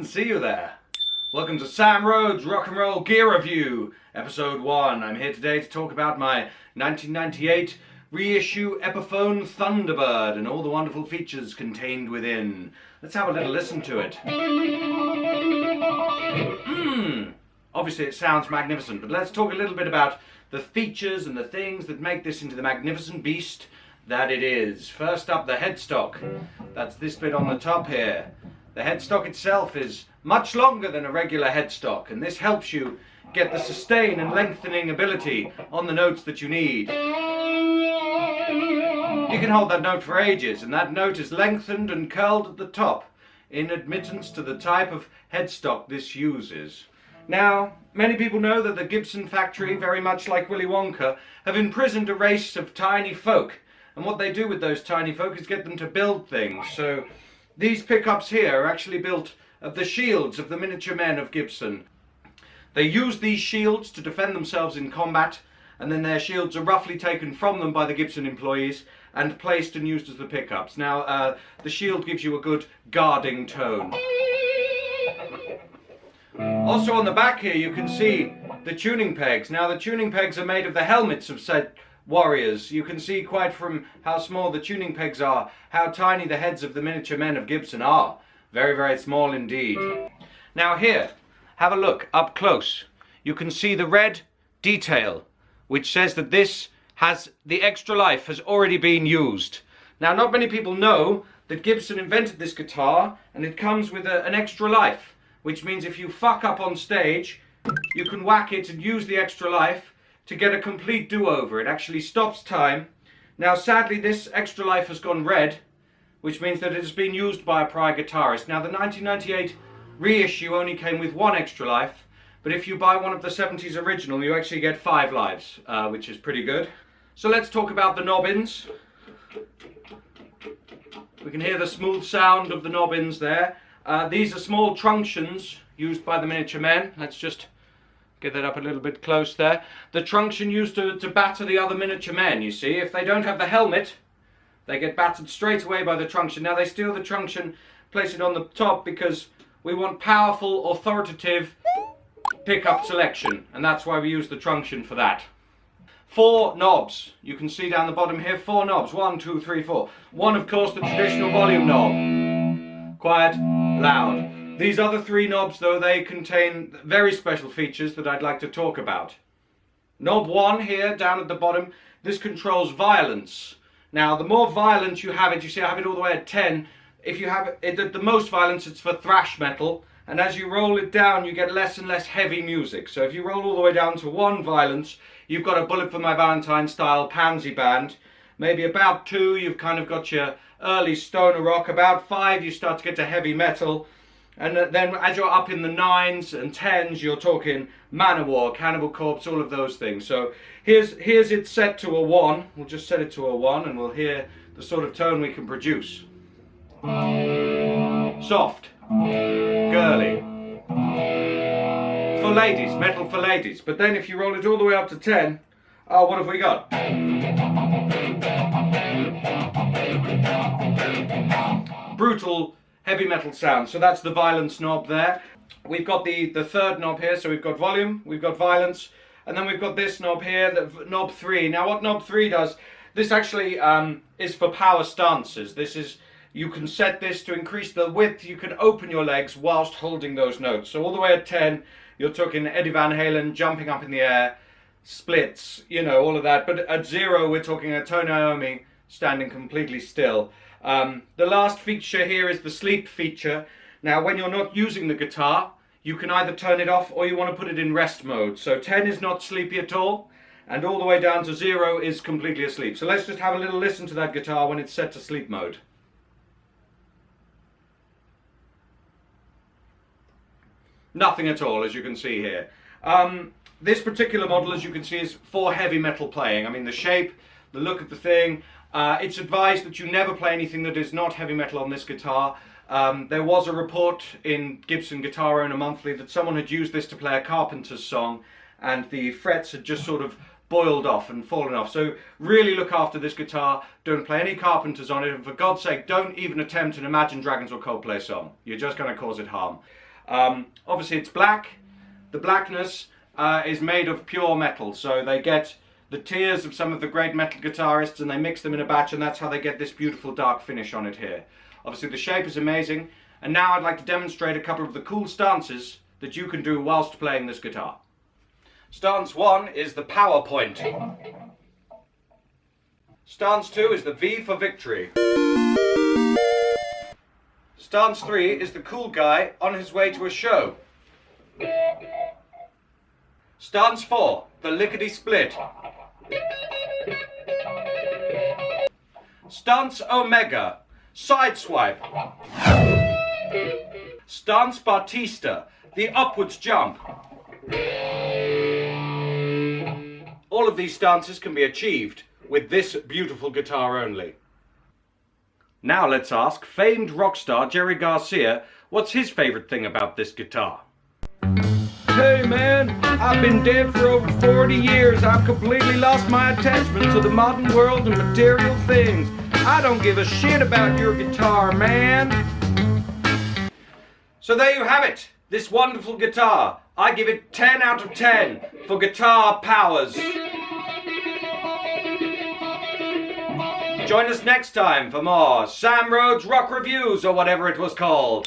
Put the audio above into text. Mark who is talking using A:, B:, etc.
A: didn't see you there. Welcome to Sam Rhodes Rock and Roll Gear Review, Episode 1. I'm here today to talk about my 1998 reissue Epiphone Thunderbird and all the wonderful features contained within. Let's have a little listen to it. Obviously it sounds magnificent, but let's talk a little bit about the features and the things that make this into the magnificent beast that it is. First up, the headstock. That's this bit on the top here. The headstock itself is much longer than a regular headstock, and this helps you get the sustain and lengthening ability on the notes that you need. You can hold that note for ages, and that note is lengthened and curled at the top in admittance to the type of headstock this uses. Now, many people know that the Gibson factory, very much like Willy Wonka, have imprisoned a race of tiny folk, and what they do with those tiny folk is get them to build things. So these pickups here are actually built of the shields of the miniature men of Gibson. They use these shields to defend themselves in combat, and then their shields are roughly taken from them by the Gibson employees and placed and used as the pickups. Now, the shield gives you a good guarding tone. Also on the back here you can see the tuning pegs. Now the tuning pegs are made of the helmets of said warriors. You can see quite from how small the tuning pegs are, how tiny the heads of the miniature men of Gibson are. Very, very small indeed. Now here, have a look up close. You can see the red detail, which says that this has, the extra life has already been used. Now not many people know that Gibson invented this guitar, and it comes with an extra life, which means if you fuck up on stage, you can whack it and use the extra life to get a complete do-over. It actually stops time. Now sadly this extra life has gone red, which means that it has been used by a prior guitarist. Now the 1998 reissue only came with one extra life, but if you buy one of the 70s original you actually get 5 lives, which is pretty good. So let's talk about the knobbins. We can hear the smooth sound of the knobbins there. These are small truncheons used by the miniature men. Let's just get that up a little bit close there. The truncheon used to batter the other miniature men, you see. If they don't have the helmet, they get battered straight away by the truncheon. Now they steal the truncheon, place it on the top because we want powerful, authoritative pickup selection, and that's why we use the truncheon for that. 4 knobs. You can see down the bottom here, 4 knobs. 1, 2, 3, 4. One, of course, the traditional volume knob. Quiet, loud. These other 3 knobs, though, they contain very special features that I'd like to talk about. Knob 1 here, down at the bottom, this controls violence. Now, the more violence you have it, you see I have it all the way at 10. If you have it at the most violence, it's for thrash metal. And as you roll it down, you get less and less heavy music. So if you roll all the way down to 1 violence, you've got a Bullet for My Valentine style pansy band. Maybe about 2, you've kind of got your early stoner rock. About 5, you start to get to heavy metal. And then as you're up in the 9s and 10s, you're talking Manowar, Cannibal Corpse, all of those things. So here's it set to a 1. We'll just set it to a 1 and we'll hear the sort of tone we can produce. Soft, girly, for ladies, metal for ladies. But then if you roll it all the way up to 10, oh, what have we got? Brutal heavy metal sound. So that's the violence knob there. We've got the 3rd knob here, so we've got volume, we've got violence, and then we've got this knob here, knob 3. Now what knob 3 does, this actually is for power stances. This is, you can set this to increase the width, you can open your legs whilst holding those notes. So all the way at 10, you're talking Eddie Van Halen jumping up in the air, splits, you know, all of that. But at 0, we're talking a Tony Iommi standing completely still. The last feature here is the sleep feature. Now when you're not using the guitar, you can either turn it off or you want to put it in rest mode. So 10 is not sleepy at all, and all the way down to 0 is completely asleep. So let's just have a little listen to that guitar when it's set to sleep mode. Nothing at all, as you can see here. This particular model, as you can see, is for heavy metal playing. I mean, the shape, the look of the thing. It's advised that you never play anything that is not heavy metal on this guitar. There was a report in Gibson Guitar Owner Monthly that someone had used this to play a Carpenter's song, and the frets had just sort of boiled off and fallen off. So really look after this guitar. Don't play any Carpenters on it, and for God's sake, don't even attempt an Imagine Dragons or Coldplay song. You're just going to cause it harm. Obviously it's black. The blackness is made of pure metal, so they get the tears of some of the great metal guitarists and they mix them in a batch, and that's how they get this beautiful dark finish on it here. Obviously the shape is amazing, and now I'd like to demonstrate a couple of the cool stances that you can do whilst playing this guitar. Stance 1 is the power point. Stance 2 is the V for victory. Stance 3 is the cool guy on his way to a show. Stance 4, the lickety-split. Stance Omega, sideswipe. Stance Batista, the upwards jump. All of these stances can be achieved with this beautiful guitar only. Now let's ask famed rock star Jerry Garcia what's his favourite thing about this guitar. Hey man, I've been dead for over 40 years. I've completely lost my attachment to the modern world and material things. I don't give a shit about your guitar, man. So there you have it, this wonderful guitar. I give it 10 out of 10 for guitar powers. Join us next time for more Sam Rhodes Rock Reviews, or whatever it was called.